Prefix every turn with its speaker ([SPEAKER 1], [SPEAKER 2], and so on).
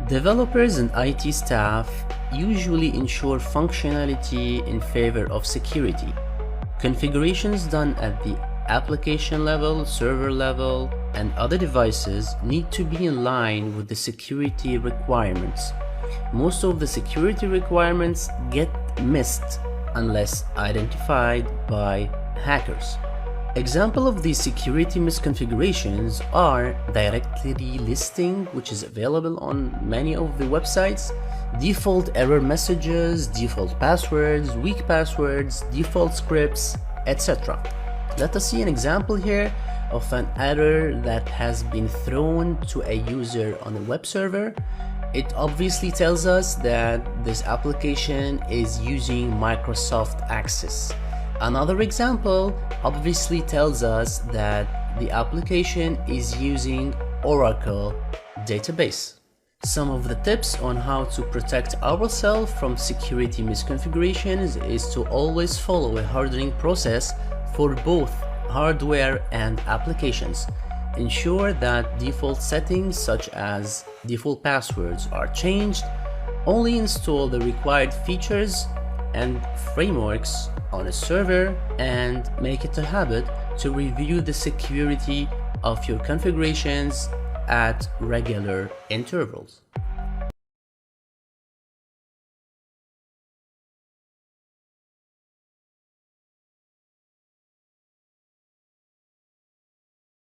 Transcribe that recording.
[SPEAKER 1] Developers and IT staff usually ensure functionality in favor of security. Configurations done at the application level, server level, and other devices need to be in line with the security requirements. Most of the security requirements get missed unless identified by hackers. Examples of these security misconfigurations are directory listing, which is available on many of the websites, default error messages, default passwords, weak passwords, default scripts, etc. Let us see an example here of an error that has been thrown to a user on a web server. It obviously tells us that this application is using Microsoft Access. Another example obviously tells us that the application is using Oracle database. Some of the tips on how to protect ourselves from security misconfigurations is to always follow a hardening process for both hardware and applications. Ensure that default settings such as default passwords are changed. Only install the required features and frameworks on a server, and make it a habit to review the security of your configurations at regular intervals.